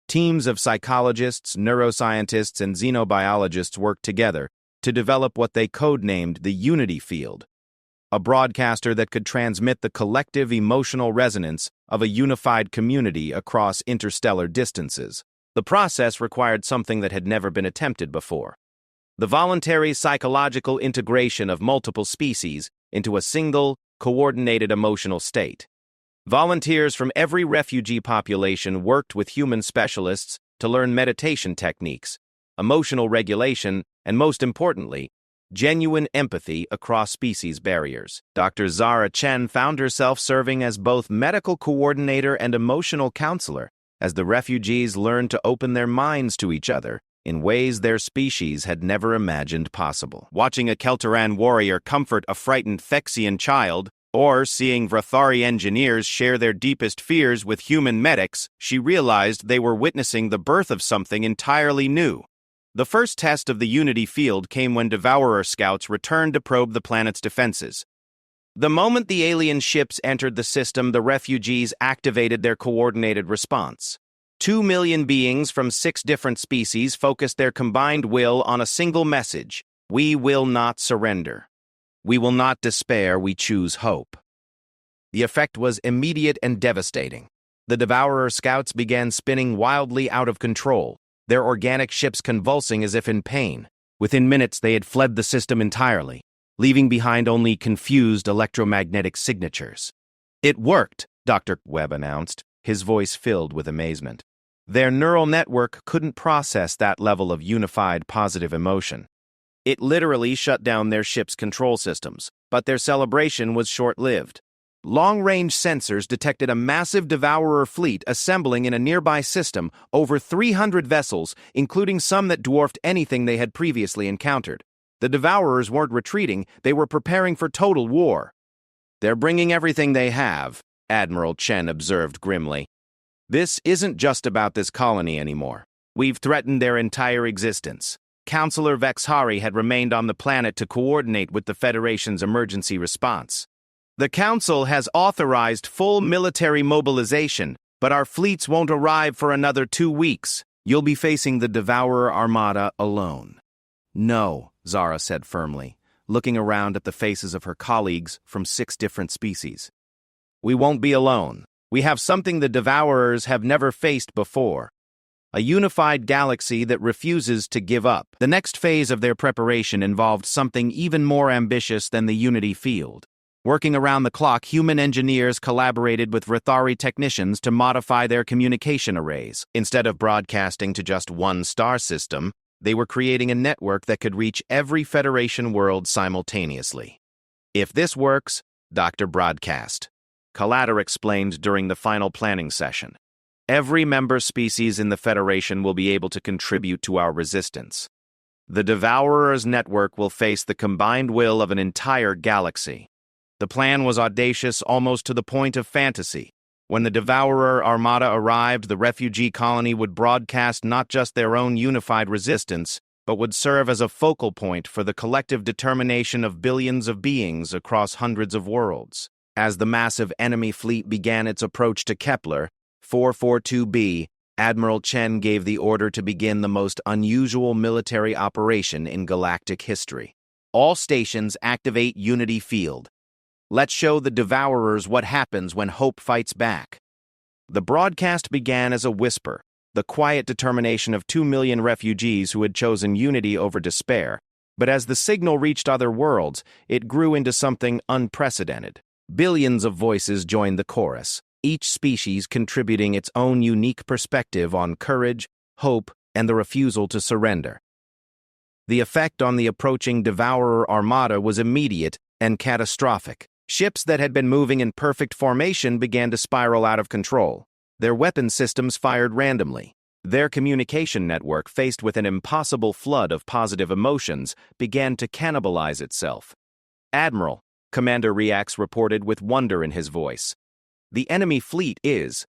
Teams of psychologists, neuroscientists, and xenobiologists worked together to develop what they codenamed the Unity Field, a broadcaster that could transmit the collective emotional resonance of a unified community across interstellar distances. The process required something that had never been attempted before: the voluntary psychological integration of multiple species into a single, coordinated emotional state. Volunteers from every refugee population worked with human specialists to learn meditation techniques, emotional regulation, and most importantly, genuine empathy across species barriers. Dr. Zara Chen found herself serving as both medical coordinator and emotional counselor as the refugees learned to open their minds to each other in ways their species had never imagined possible. Watching a Keltaran warrior comfort a frightened Thexian child, or seeing Vrathari engineers share their deepest fears with human medics, she realized they were witnessing the birth of something entirely new. The first test of the Unity Field came when Devourer scouts returned to probe the planet's defenses. The moment the alien ships entered the system, the refugees activated their coordinated response. 2 million beings from 6 different species focused their combined will on a single message: we will not surrender. We will not despair, we choose hope. The effect was immediate and devastating. The Devourer scouts began spinning wildly out of control, their organic ships convulsing as if in pain. Within minutes, they had fled the system entirely, leaving behind only confused electromagnetic signatures. "It worked," Dr. Webb announced, his voice filled with amazement. Their neural network couldn't process that level of unified positive emotion. It literally shut down their ship's control systems, but their celebration was short-lived. Long-range sensors detected a massive Devourer fleet assembling in a nearby system, over 300 vessels, including some that dwarfed anything they had previously encountered. The Devourers weren't retreating, they were preparing for total war. "They're bringing everything they have," Admiral Chen observed grimly. "This isn't just about this colony anymore. We've threatened their entire existence." Counselor Vexhari had remained on the planet to coordinate with the Federation's emergency response. The Council has authorized full military mobilization, but our fleets won't arrive for another 2 weeks. You'll be facing the Devourer Armada alone. No, Zara said firmly, looking around at the faces of her colleagues from 6 different species. We won't be alone. We have something the Devourers have never faced before. A unified galaxy that refuses to give up. The next phase of their preparation involved something even more ambitious than the Unity field. Working around the clock, human engineers collaborated with Rathari technicians to modify their communication arrays. Instead of broadcasting to just one star system, they were creating a network that could reach every Federation world simultaneously. If this works, Dr. Broadcast, Collador explained during the final planning session. Every member species in the Federation will be able to contribute to our resistance. The Devourer's network will face the combined will of an entire galaxy. The plan was audacious almost to the point of fantasy. When the Devourer Armada arrived, the refugee colony would broadcast not just their own unified resistance, but would serve as a focal point for the collective determination of billions of beings across hundreds of worlds. As the massive enemy fleet began its approach to Kepler 442b, Admiral Chen gave the order to begin the most unusual military operation in galactic history. All stations activate Unity Field. Let's show the Devourers what happens when hope fights back. The broadcast began as a whisper, the quiet determination of 2 million refugees who had chosen unity over despair. But as the signal reached other worlds, it grew into something unprecedented. Billions of voices joined the chorus, each species contributing its own unique perspective on courage, hope, and the refusal to surrender. The effect on the approaching Devourer Armada was immediate and catastrophic. Ships that had been moving in perfect formation began to spiral out of control. Their weapon systems fired randomly. Their communication network, faced with an impossible flood of positive emotions, began to cannibalize itself. Admiral, Commander Reax reported with wonder in his voice. The enemy fleet is.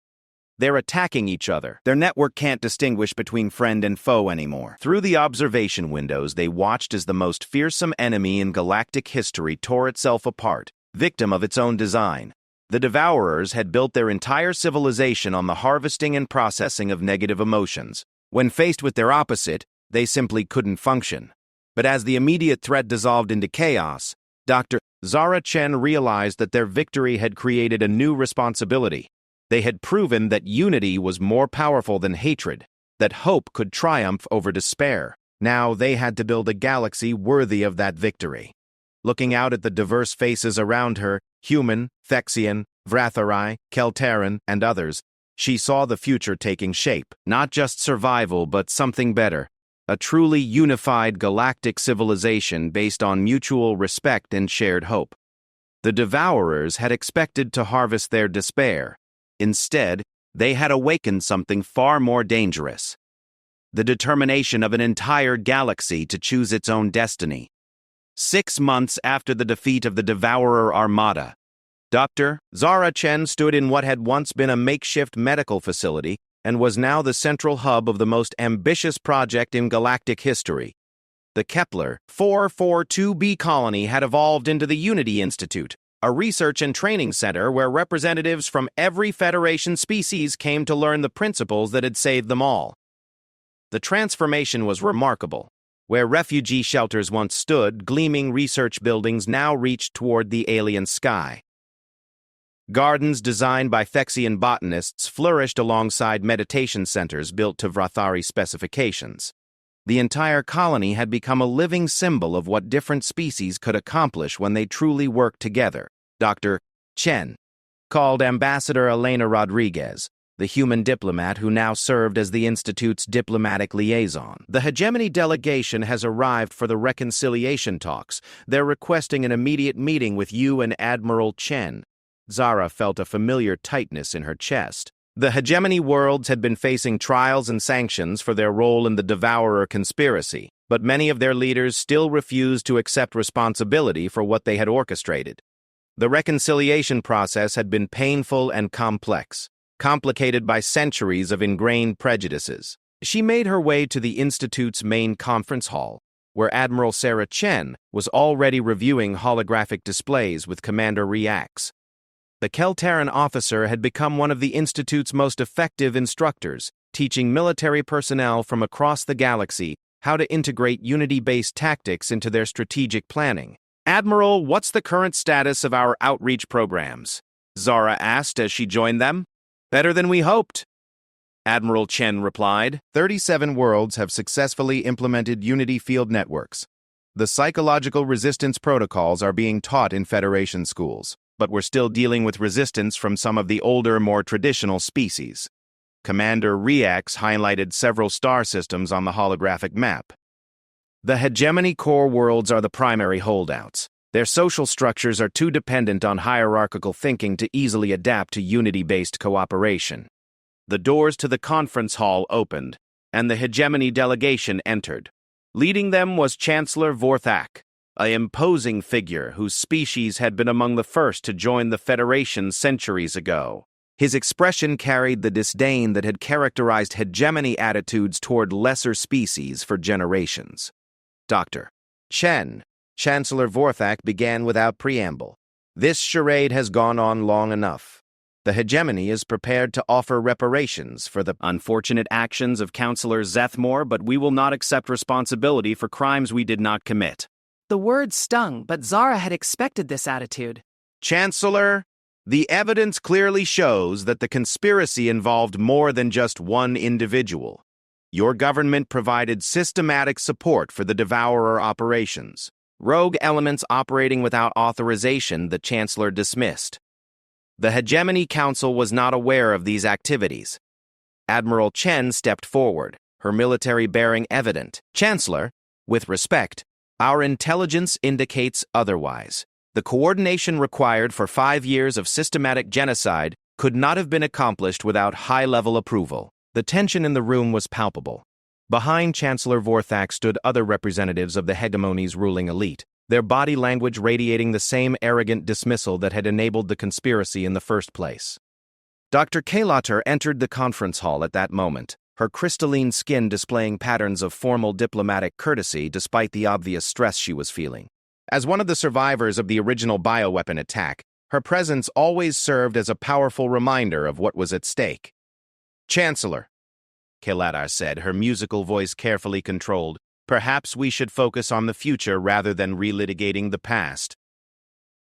They're attacking each other. Their network can't distinguish between friend and foe anymore. Through the observation windows, they watched as the most fearsome enemy in galactic history tore itself apart, victim of its own design. The Devourers had built their entire civilization on the harvesting and processing of negative emotions. When faced with their opposite, they simply couldn't function. But as the immediate threat dissolved into chaos, Dr. Zara Chen realized that their victory had created a new responsibility. They had proven that unity was more powerful than hatred, that hope could triumph over despair. Now they had to build a galaxy worthy of that victory. Looking out at the diverse faces around her, human, Thexian, Vrathari, Keltaran, and others, she saw the future taking shape. Not just survival, but something better. A truly unified galactic civilization based on mutual respect and shared hope. The Devourers had expected to harvest their despair. Instead, they had awakened something far more dangerous. The determination of an entire galaxy to choose its own destiny. 6 months after the defeat of the Devourer Armada, Dr. Zara Chen stood in what had once been a makeshift medical facility and was now the central hub of the most ambitious project in galactic history. The Kepler 442b colony had evolved into the Unity Institute, a research and training center where representatives from every Federation species came to learn the principles that had saved them all. The transformation was remarkable. Where refugee shelters once stood, gleaming research buildings now reached toward the alien sky. Gardens designed by Thexian botanists flourished alongside meditation centers built to Vrathari specifications. The entire colony had become a living symbol of what different species could accomplish when they truly worked together. Dr. Chen called Ambassador Elena Rodriguez, the human diplomat who now served as the Institute's diplomatic liaison. The hegemony delegation has arrived for the reconciliation talks. They're requesting an immediate meeting with you and Admiral Chen. Zara felt a familiar tightness in her chest. The hegemony worlds had been facing trials and sanctions for their role in the Devourer conspiracy, but many of their leaders still refused to accept responsibility for what they had orchestrated. The reconciliation process had been painful and complex, complicated by centuries of ingrained prejudices. She made her way to the Institute's main conference hall. where Admiral Sarah Chen was already reviewing holographic displays with Commander Reax. The Keltaran officer had become one of the Institute's most effective instructors, teaching military personnel from across the galaxy how to integrate Unity-based tactics into their strategic planning. "Admiral, what's the current status of our outreach programs?" Zara asked as she joined them. "Better than we hoped," Admiral Chen replied. 37 worlds have successfully implemented Unity field networks. The psychological resistance protocols are being taught in Federation schools, but we're still dealing with resistance from some of the older, more traditional species. Commander Reax highlighted several star systems on the holographic map. The hegemony core worlds are the primary holdouts. Their social structures are too dependent on hierarchical thinking to easily adapt to Unity-based cooperation. The doors to the conference hall opened, and the hegemony delegation entered. Leading them was Chancellor Vorthak, an imposing figure whose species had been among the first to join the Federation centuries ago. His expression carried the disdain that had characterized hegemony attitudes toward lesser species for generations. Dr. Chen, Chancellor Vorthak began without preamble. "This charade has gone on long enough. The hegemony is prepared to offer reparations for the unfortunate actions of Councillor Zethmore, but we will not accept responsibility for crimes we did not commit." The words stung, but Zara had expected this attitude. "Chancellor, the evidence clearly shows that the conspiracy involved more than just one individual. Your government provided systematic support for the Devourer operations. Rogue elements operating without authorization the Chancellor dismissed. The Hegemony Council was not aware of these activities." Admiral Chen stepped forward, her military bearing evident. "Chancellor, with respect, our intelligence indicates otherwise. The coordination required for 5 years of systematic genocide could not have been accomplished without high-level approval." The tension in the room was palpable. Behind Chancellor Vorthak stood other representatives of the hegemony's ruling elite, their body language radiating the same arrogant dismissal that had enabled the conspiracy in the first place. Dr. Kalater entered the conference hall at that moment, her crystalline skin displaying patterns of formal diplomatic courtesy despite the obvious stress she was feeling. As one of the survivors of the original bioweapon attack, her presence always served as a powerful reminder of what was at stake. "Chancellor," Kalater said, her musical voice carefully controlled, "perhaps we should focus on the future rather than relitigating the past.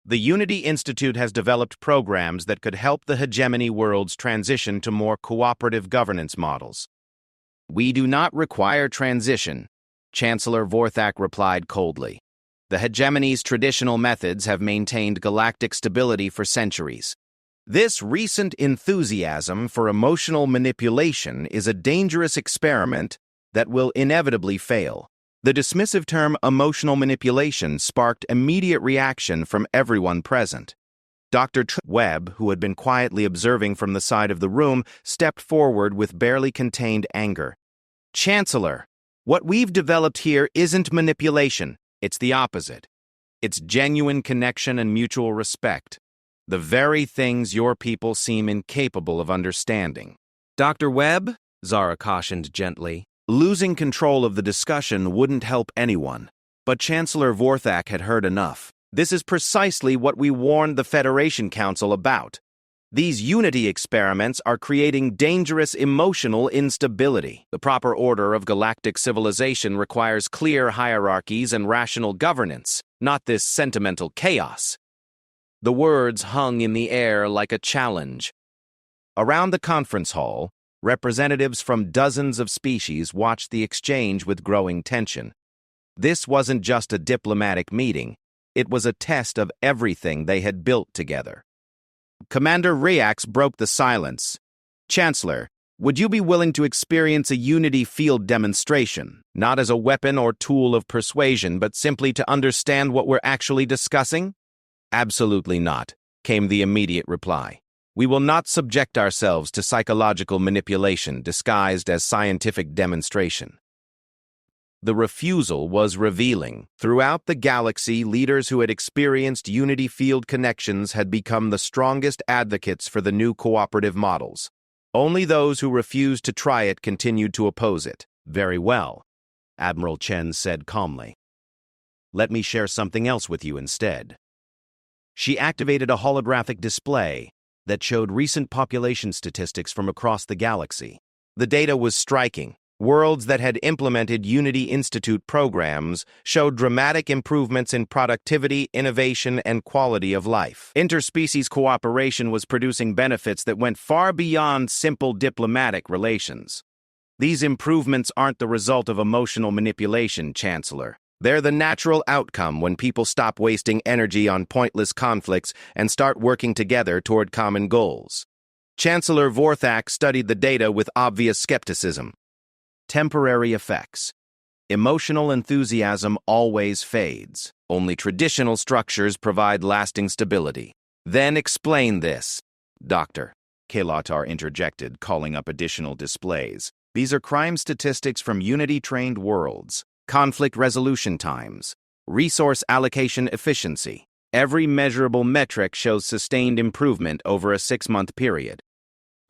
The Unity Institute has developed programs that could help the hegemony worlds transition to more cooperative governance models." "We do not require transition," Chancellor Vorthak replied coldly. "The hegemony's traditional methods have maintained galactic stability for centuries. This recent enthusiasm for emotional manipulation is a dangerous experiment that will inevitably fail." The dismissive term emotional manipulation sparked immediate reaction from everyone present. Dr. Webb, who had been quietly observing from the side of the room, stepped forward with barely contained anger. "Chancellor, what we've developed here isn't manipulation. It's the opposite. It's genuine connection and mutual respect. The very things your people seem incapable of understanding." "Dr. Webb," Zara cautioned gently, "losing control of the discussion wouldn't help anyone." But Chancellor Vorthak had heard enough. "This is precisely what we warned the Federation Council about. These Unity experiments are creating dangerous emotional instability. The proper order of galactic civilization requires clear hierarchies and rational governance, not this sentimental chaos." The words hung in the air like a challenge. Around the conference hall, representatives from dozens of species watched the exchange with growing tension. This wasn't just a diplomatic meeting, it was a test of everything they had built together. Commander Reax broke the silence. "Chancellor, would you be willing to experience a Unity field demonstration, not as a weapon or tool of persuasion, but simply to understand what we're actually discussing?" "Absolutely not," came the immediate reply. "We will not subject ourselves to psychological manipulation disguised as scientific demonstration." The refusal was revealing. Throughout the galaxy, leaders who had experienced Unity field connections had become the strongest advocates for the new cooperative models. Only those who refused to try it continued to oppose it. Very well. Admiral Chen said calmly. "Let me share something else with you instead." She activated a holographic display that showed recent population statistics from across the galaxy. The data was striking. Worlds that had implemented Unity Institute programs showed dramatic improvements in productivity, innovation, and quality of life. Interspecies cooperation was producing benefits that went far beyond simple diplomatic relations. These improvements aren't the result of emotional manipulation, Chancellor. They're the natural outcome when people stop wasting energy on pointless conflicts and start working together toward common goals. Chancellor Vorthak studied the data with obvious skepticism. Temporary effects. Emotional enthusiasm always fades. Only traditional structures provide lasting stability. Then explain this, Doctor. Kalatar interjected, calling up additional displays. These are crime statistics from Unity-trained worlds. Conflict resolution times, resource allocation efficiency. Every measurable metric shows sustained improvement over a 6-month period.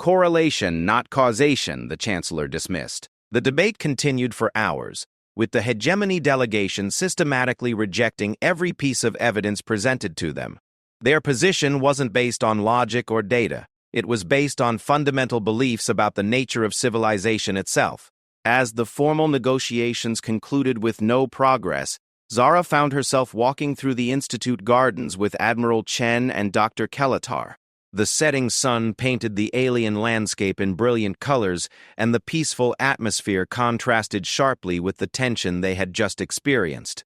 Correlation, not causation, the Chancellor dismissed. The debate continued for hours, with the hegemony delegation systematically rejecting every piece of evidence presented to them. Their position wasn't based on logic or data. It was based on fundamental beliefs about the nature of civilization itself. As the formal negotiations concluded with no progress, Zara found herself walking through the Institute gardens with Admiral Chen and Dr. Kalatar. The setting sun painted the alien landscape in brilliant colors, and the peaceful atmosphere contrasted sharply with the tension they had just experienced.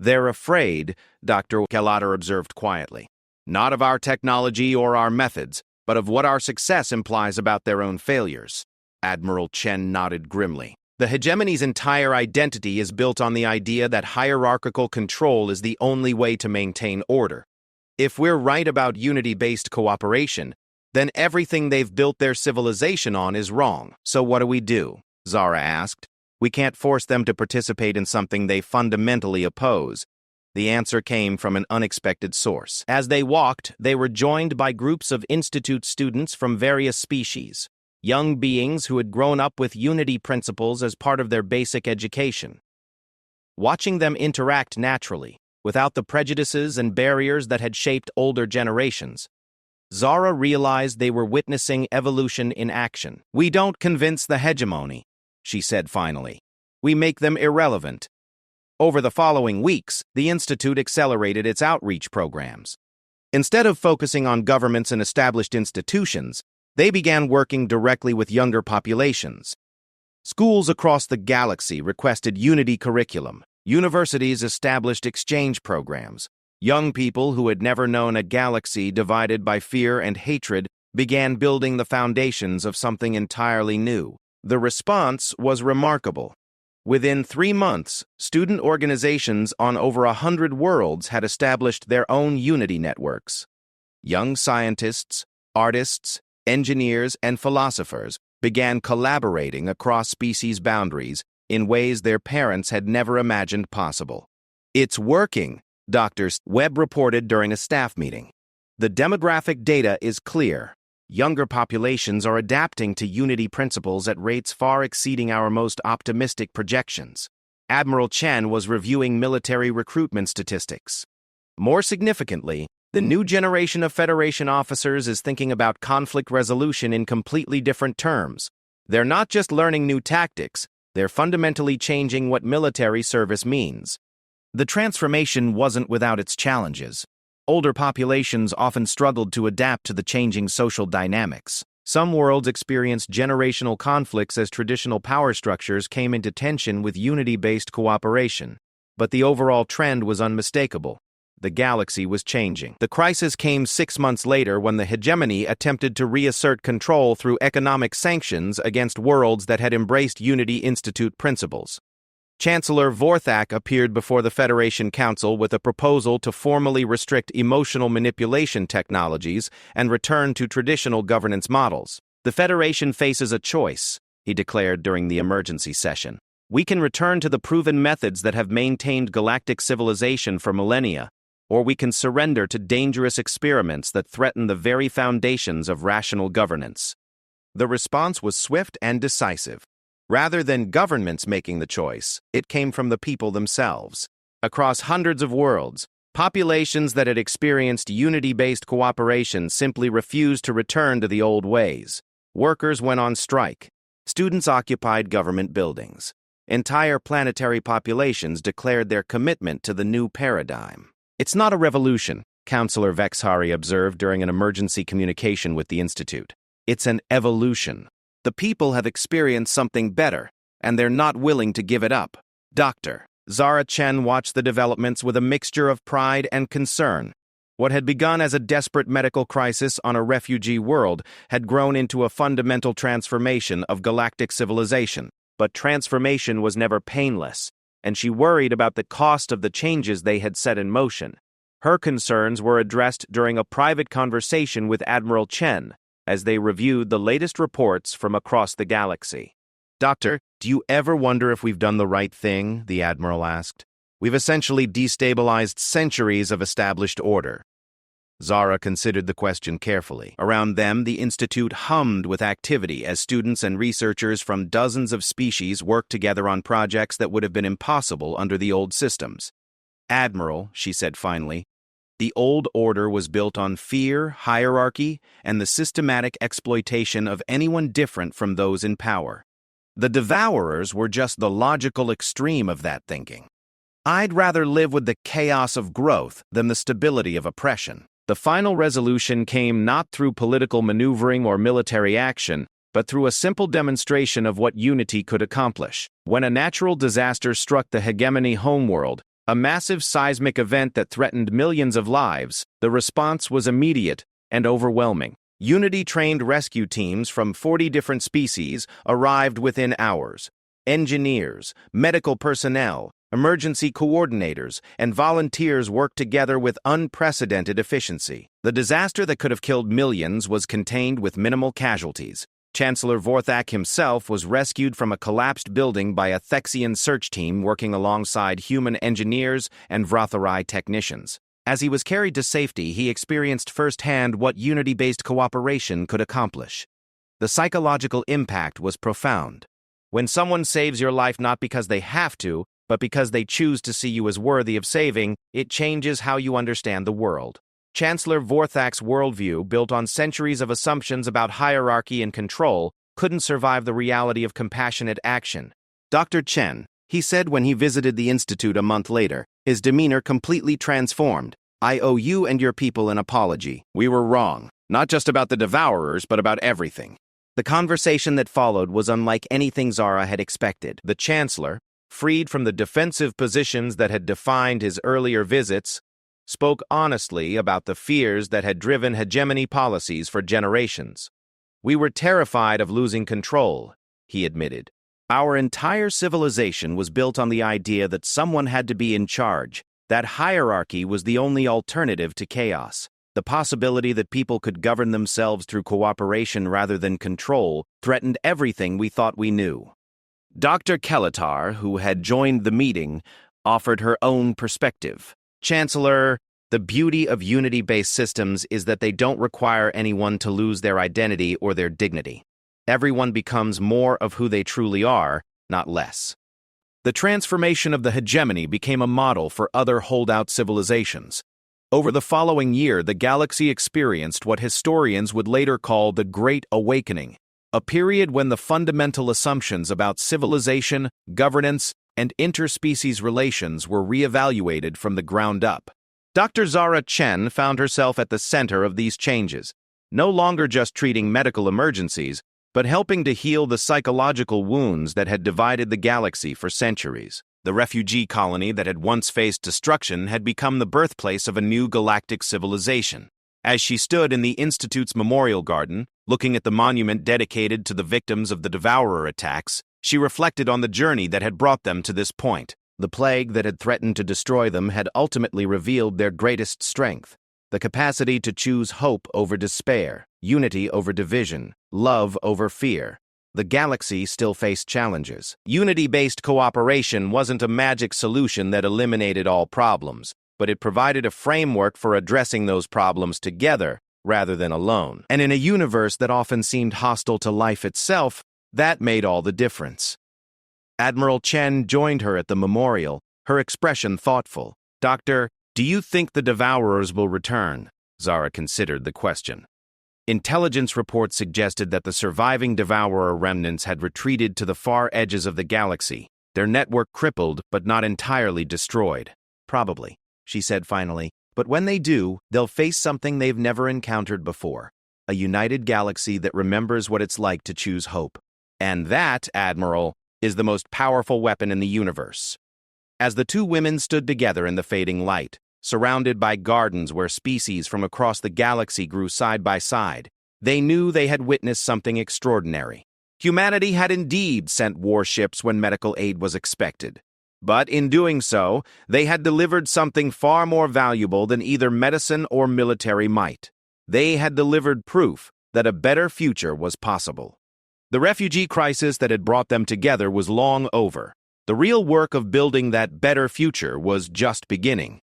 "They're afraid," Dr. Kalatar observed quietly. "Not of our technology or our methods, but of what our success implies about their own failures." Admiral Chen nodded grimly. The hegemony's entire identity is built on the idea that hierarchical control is the only way to maintain order. If we're right about unity-based cooperation, then everything they've built their civilization on is wrong. So what do? Zara asked. "We can't force them to participate in something they fundamentally oppose." The answer came from an unexpected source. As they walked, they were joined by groups of Institute students from various species, young beings who had grown up with unity principles as part of their basic education. Watching them interact naturally, without the prejudices and barriers that had shaped older generations, Zara realized they were witnessing evolution in action. "We don't convince the hegemony," she said finally. "We make them irrelevant." Over the following weeks, the Institute accelerated its outreach programs. Instead of focusing on governments and established institutions, they began working directly with younger populations. Schools across the galaxy requested Unity curriculum. Universities established exchange programs. Young people who had never known a galaxy divided by fear and hatred began building the foundations of something entirely new. The response was remarkable. Within 3 months, student organizations on over 100 worlds had established their own Unity networks. Young scientists, artists, engineers, and philosophers began collaborating across species boundaries in ways their parents had never imagined possible. "It's working," Dr. Webb reported during a staff meeting. "The demographic data is clear. Younger populations are adapting to Unity principles at rates far exceeding our most optimistic projections." Admiral Chen was reviewing military recruitment statistics. More significantly, the new generation of Federation officers is thinking about conflict resolution in completely different terms. They're not just learning new tactics, they're fundamentally changing what military service means. The transformation wasn't without its challenges. Older populations often struggled to adapt to the changing social dynamics. Some worlds experienced generational conflicts as traditional power structures came into tension with unity-based cooperation. But the overall trend was unmistakable. The galaxy was changing. The crisis came 6 months later when the hegemony attempted to reassert control through economic sanctions against worlds that had embraced Unity Institute principles. Chancellor Vorthak appeared before the Federation Council with a proposal to formally restrict emotional manipulation technologies and return to traditional governance models. "The Federation faces a choice," he declared during the emergency session. "We can return to the proven methods that have maintained galactic civilization for millennia, or we can surrender to dangerous experiments that threaten the very foundations of rational governance." The response was swift and decisive. Rather than governments making the choice, it came from the people themselves. Across hundreds of worlds, populations that had experienced unity-based cooperation simply refused to return to the old ways. Workers went on strike. Students occupied government buildings. Entire planetary populations declared their commitment to the new paradigm. "It's not a revolution," Counselor Vexhari observed during an emergency communication with the Institute. "It's an evolution. The people have experienced something better, and they're not willing to give it up." Dr. Zara Chen watched the developments with a mixture of pride and concern. What had begun as a desperate medical crisis on a refugee world had grown into a fundamental transformation of galactic civilization. But transformation was never painless, and she worried about the cost of the changes they had set in motion. Her concerns were addressed during a private conversation with Admiral Chen as they reviewed the latest reports from across the galaxy. "Doctor, do you ever wonder if we've done the right thing?" the Admiral asked. "We've essentially destabilized centuries of established order." Zara considered the question carefully. Around them, the Institute hummed with activity as students and researchers from dozens of species worked together on projects that would have been impossible under the old systems. "Admiral," she said finally, "the old order was built on fear, hierarchy, and the systematic exploitation of anyone different from those in power. The Devourers were just the logical extreme of that thinking. I'd rather live with the chaos of growth than the stability of oppression." The final resolution came not through political maneuvering or military action, but through a simple demonstration of what unity could accomplish. When a natural disaster struck the hegemony homeworld, a massive seismic event that threatened millions of lives, the response was immediate and overwhelming. Unity-trained rescue teams from 40 different species arrived within hours. Engineers, medical personnel, emergency coordinators, and volunteers worked together with unprecedented efficiency. The disaster that could have killed millions was contained with minimal casualties. Chancellor Vorthak himself was rescued from a collapsed building by a Thexian search team working alongside human engineers and Vratharai technicians. As he was carried to safety, he experienced firsthand what unity-based cooperation could accomplish. The psychological impact was profound. When someone saves your life not because they have to, but because they choose to see you as worthy of saving, it changes how you understand the world. Chancellor Vorthak's worldview, built on centuries of assumptions about hierarchy and control, couldn't survive the reality of compassionate action. "Dr. Chen," he said when he visited the Institute a month later, his demeanor completely transformed. "I owe you and your people an apology. We were wrong, not just about the Devourers, but about everything." The conversation that followed was unlike anything Zara had expected. The Chancellor, freed from the defensive positions that had defined his earlier visits, spoke honestly about the fears that had driven hegemony policies for generations. "We were terrified of losing control," he admitted. "Our entire civilization was built on the idea that someone had to be in charge, that hierarchy was the only alternative to chaos. The possibility that people could govern themselves through cooperation rather than control threatened everything we thought we knew." Dr. Kelatar, who had joined the meeting, offered her own perspective. "Chancellor, the beauty of unity-based systems is that they don't require anyone to lose their identity or their dignity. Everyone becomes more of who they truly are, not less." The transformation of the hegemony became a model for other holdout civilizations. Over the following year, the galaxy experienced what historians would later call the Great Awakening, a period when the fundamental assumptions about civilization, governance, and interspecies relations were reevaluated from the ground up. Dr. Zara Chen found herself at the center of these changes, no longer just treating medical emergencies, but helping to heal the psychological wounds that had divided the galaxy for centuries. The refugee colony that had once faced destruction had become the birthplace of a new galactic civilization. As she stood in the Institute's memorial garden, looking at the monument dedicated to the victims of the Devourer attacks, she reflected on the journey that had brought them to this point. The plague that had threatened to destroy them had ultimately revealed their greatest strength: the capacity to choose hope over despair, unity over division, love over fear. The galaxy still faced challenges. Unity-based cooperation wasn't a magic solution that eliminated all problems, but it provided a framework for addressing those problems together rather than alone. And in a universe that often seemed hostile to life itself, that made all the difference. Admiral Chen joined her at the memorial, her expression thoughtful. "Doctor, do you think the Devourers will return?" Zara considered the question. Intelligence reports suggested that the surviving Devourer remnants had retreated to the far edges of the galaxy, their network crippled but not entirely destroyed. "Probably," she said finally, "but when they do, they'll face something they've never encountered before. A united galaxy that remembers what it's like to choose hope. And that, Admiral, is the most powerful weapon in the universe." As the two women stood together in the fading light, surrounded by gardens where species from across the galaxy grew side by side, they knew they had witnessed something extraordinary. Humanity had indeed sent warships when medical aid was expected. But in doing so, they had delivered something far more valuable than either medicine or military might. They had delivered proof that a better future was possible. The refugee crisis that had brought them together was long over. The real work of building that better future was just beginning.